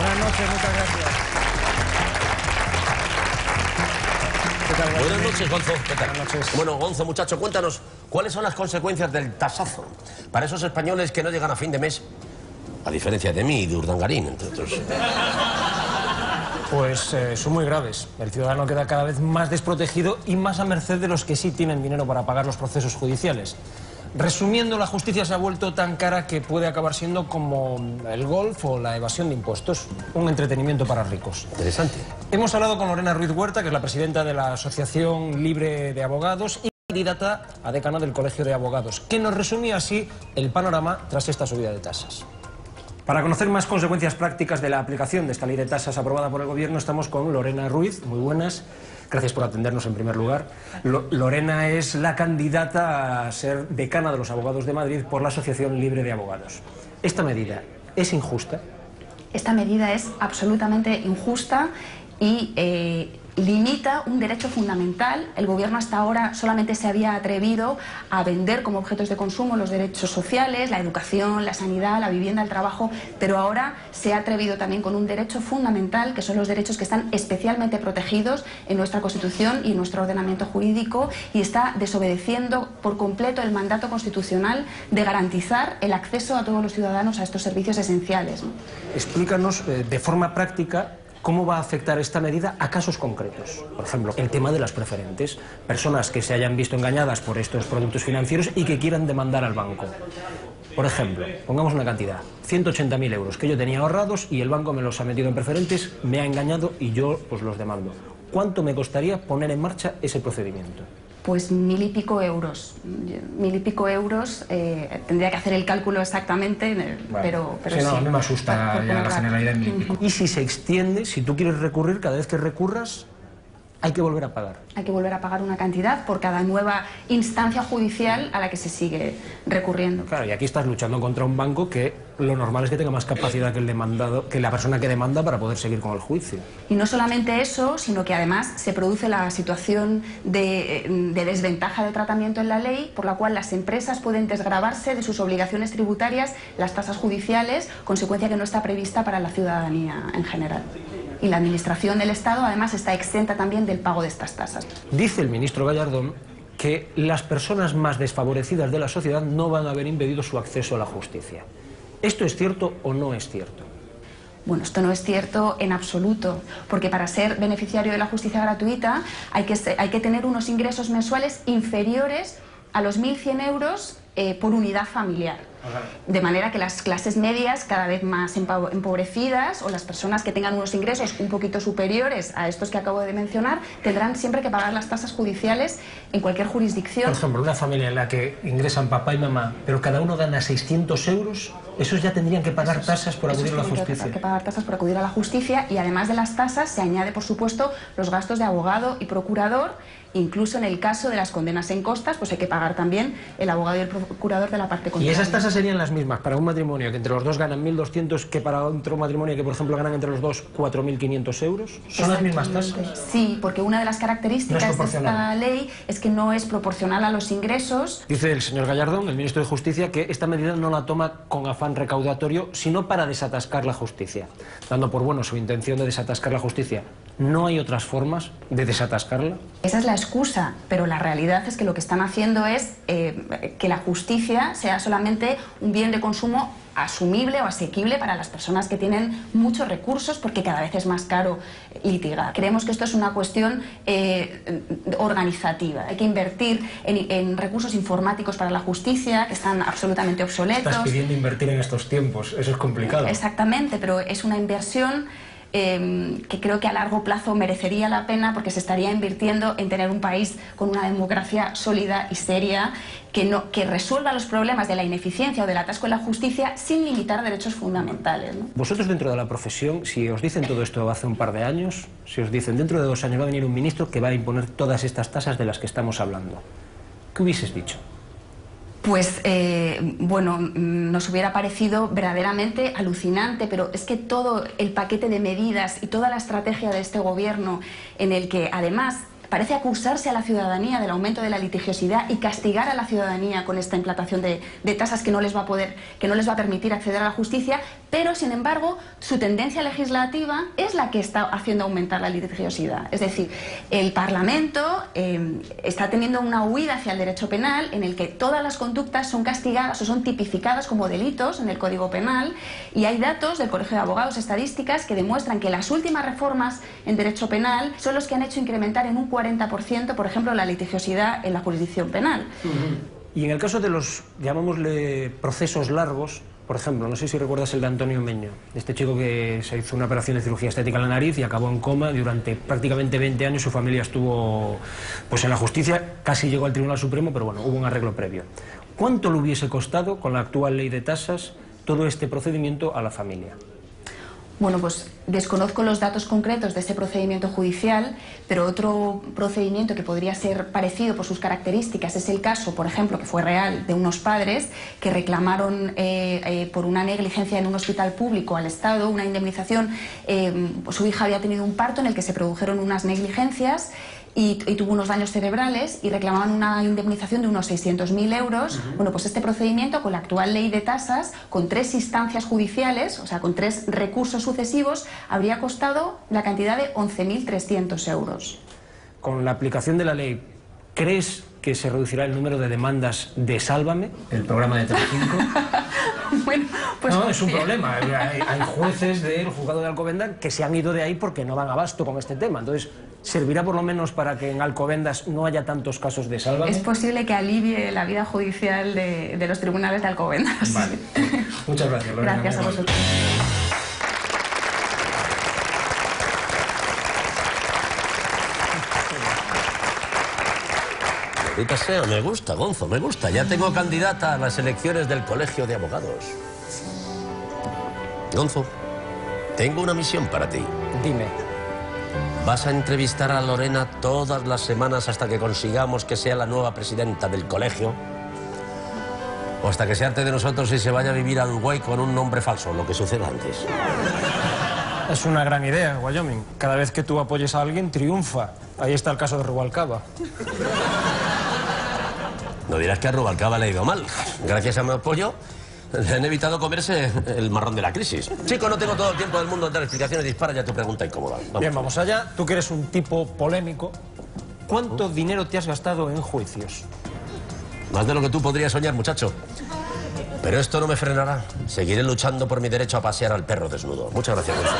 Buenas noches, muchas gracias. Buenas noches, Gonzo. ¿Qué tal? Buenas noches. Bueno, Gonzo, muchacho, cuéntanos, ¿cuáles son las consecuencias del tasazo para esos españoles que no llegan a fin de mes? A diferencia de mí y de Urdangarín, entre otros. Pues son muy graves. El ciudadano queda cada vez más desprotegido y más a merced de los que sí tienen dinero para pagar los procesos judiciales. Resumiendo, la justicia se ha vuelto tan cara que puede acabar siendo como el golf o la evasión de impuestos, un entretenimiento para ricos. Interesante. Hemos hablado con Lorena Ruiz Huerta, que es la presidenta de la Asociación Libre de Abogados y candidata a decana del Colegio de Abogados, que nos resumía así el panorama tras esta subida de tasas. Para conocer más consecuencias prácticas de la aplicación de esta ley de tasas aprobada por el Gobierno, estamos con Lorena Ruiz. Muy buenas. Gracias por atendernos en primer lugar. Lorena es la candidata a ser decana de los abogados de Madrid por la Asociación Libre de Abogados. ¿Esta medida es injusta? Esta medida es absolutamente injusta y limita un derecho fundamental. El Gobierno hasta ahora solamente se había atrevido a vender como objetos de consumo los derechos sociales, la educación, la sanidad, la vivienda, el trabajo, pero ahora se ha atrevido también con un derecho fundamental, que son los derechos que están especialmente protegidos en nuestra Constitución y en nuestro ordenamiento jurídico, y está desobedeciendo por completo el mandato constitucional de garantizar el acceso a todos los ciudadanos a estos servicios esenciales, ¿no? Explícanos de forma práctica cómo va a afectar esta medida a casos concretos. Por ejemplo, el tema de las preferentes. Personas que se hayan visto engañadas por estos productos financieros y que quieran demandar al banco. Por ejemplo, pongamos una cantidad, 180.000 euros que yo tenía ahorrados y el banco me los ha metido en preferentes, me ha engañado y yo pues los demando. ¿Cuánto me costaría poner en marcha ese procedimiento? Pues 1.000 y pico euros. 1.000 y pico euros, tendría que hacer el cálculo exactamente, pero sí, no, sí. a mí me asusta ya la generalidad en 1.000 y pico. Y si se extiende, si tú quieres recurrir, cada vez que recurras, hay que volver a pagar. Hay que volver a pagar una cantidad por cada nueva instancia judicial a la que se sigue recurriendo. Claro, y aquí estás luchando contra un banco que lo normal es que tenga más capacidad que el demandado, que la persona que demanda, para poder seguir con el juicio. Y no solamente eso, sino que además se produce la situación de desventaja de tratamiento en la ley, por la cual las empresas pueden desgravarse de sus obligaciones tributarias, las tasas judiciales, consecuencia que no está prevista para la ciudadanía en general. Y la Administración del Estado además está exenta también del pago de estas tasas. Dice el ministro Gallardón que las personas más desfavorecidas de la sociedad no van a haber impedido su acceso a la justicia. ¿Esto es cierto o no es cierto? Bueno, esto no es cierto en absoluto, porque para ser beneficiario de la justicia gratuita hay que tener unos ingresos mensuales inferiores a los 1.100 euros por unidad familiar. De manera que las clases medias, cada vez más empobrecidas, o las personas que tengan unos ingresos un poquito superiores a estos que acabo de mencionar, tendrán siempre que pagar las tasas judiciales en cualquier jurisdicción. Por ejemplo, una familia en la que ingresan papá y mamá, pero cada uno gana 600 euros, esos ya tendrían que pagar tasas por acudir a la justicia. Tendrían que pagar tasas por acudir a la justicia, y además de las tasas se añade, por supuesto, los gastos de abogado y procurador. Incluso en el caso de las condenas en costas, pues hay que pagar también el abogado y el procurador de la parte contraria. ¿Y esas tasas serían las mismas para un matrimonio que entre los dos ganan 1.200 que para otro matrimonio que, por ejemplo, ganan entre los dos 4.500 euros? ¿Son las mismas tasas? Sí, porque una de las características de esta ley es que no es proporcional a los ingresos. Dice el señor Gallardón, el ministro de Justicia, que esta medida no la toma con afán recaudatorio, sino para desatascar la justicia, dando por bueno su intención de desatascar la justicia. ¿No hay otras formas de desatascarla? Esa es la excusa, pero la realidad es que lo que están haciendo es que la justicia sea solamente un bien de consumo asumible o asequible para las personas que tienen muchos recursos, porque cada vez es más caro litigar. Creemos que esto es una cuestión organizativa. Hay que invertir en recursos informáticos para la justicia, que están absolutamente obsoletos. Estás pidiendo invertir en estos tiempos, eso es complicado. Exactamente, pero es una inversión que creo que a largo plazo merecería la pena, porque se estaría invirtiendo en tener un país con una democracia sólida y seria, que resuelva los problemas de la ineficiencia o del atasco en la justicia sin limitar derechos fundamentales, ¿no? Vosotros dentro de la profesión, si os dicen todo esto hace un par de años, si os dicen dentro de 2 años va a venir un ministro que va a imponer todas estas tasas de las que estamos hablando, ¿qué hubieses dicho? Pues, bueno, nos hubiera parecido verdaderamente alucinante, pero es que todo el paquete de medidas y toda la estrategia de este gobierno, en el que además parece acusarse a la ciudadanía del aumento de la litigiosidad y castigar a la ciudadanía con esta implantación de tasas que no les va a permitir acceder a la justicia, pero sin embargo su tendencia legislativa es la que está haciendo aumentar la litigiosidad. Es decir, el Parlamento está teniendo una huida hacia el derecho penal en el que todas las conductas son castigadas o son tipificadas como delitos en el Código Penal, y hay datos del Colegio de Abogados, estadísticas, que demuestran que las últimas reformas en derecho penal son los que han hecho incrementar en un 40%, por ejemplo, la litigiosidad en la jurisdicción penal. Y en el caso de los, llamémosle, procesos largos, por ejemplo, no sé si recuerdas el de Antonio Meño, este chico que se hizo una operación de cirugía estética en la nariz y acabó en coma. Durante prácticamente 20 años su familia estuvo pues en la justicia, casi llegó al Tribunal Supremo, pero bueno, hubo un arreglo previo. ¿Cuánto le hubiese costado, con la actual ley de tasas, todo este procedimiento a la familia? Bueno, pues desconozco los datos concretos de ese procedimiento judicial, pero otro procedimiento que podría ser parecido por sus características es el caso, por ejemplo, que fue real, de unos padres que reclamaron por una negligencia en un hospital público al Estado una indemnización. Su hija había tenido un parto en el que se produjeron unas negligencias y tuvo unos daños cerebrales y reclamaban una indemnización de unos 600.000 euros. Bueno, pues este procedimiento, con la actual ley de tasas, con 3 instancias judiciales, o sea, con 3 recursos sucesivos, habría costado la cantidad de 11.300 euros. Con la aplicación de la ley, ¿crees que se reducirá el número de demandas de Sálvame, el programa de Telecinco? Bueno, pues no, es un problema. Hay jueces del juzgado de Alcobendas que se han ido de ahí porque no dan abasto con este tema. Entonces, ¿servirá por lo menos para que en Alcobendas no haya tantos casos de Sálvame? Es posible que alivie la vida judicial de los tribunales de Alcobendas. Vale. Muchas gracias, Lorena. Gracias a vosotros. Maldita sea, me gusta, Gonzo, me gusta. Ya tengo candidata a las elecciones del Colegio de Abogados. Gonzo, tengo una misión para ti. Dime. Vas a entrevistar a Lorena todas las semanas hasta que consigamos que sea la nueva presidenta del colegio. O hasta que se harte de nosotros y se vaya a vivir a Uruguay con un nombre falso, lo que suceda antes. Es una gran idea, Wyoming. Cada vez que tú apoyes a alguien, triunfa. Ahí está el caso de Rubalcaba. No dirás que a Rubalcaba le ha ido mal. Gracias a mi apoyo, le han evitado comerse el marrón de la crisis. Chico, no tengo todo el tiempo del mundo de dar explicaciones. Dispara ya tu pregunta incómoda. Vamos. Bien, vamos allá. Tú que eres un tipo polémico, ¿cuánto dinero te has gastado en juicios? Más de lo que tú podrías soñar, muchacho. Pero esto no me frenará. Seguiré luchando por mi derecho a pasear al perro desnudo. Muchas gracias, Gonzo.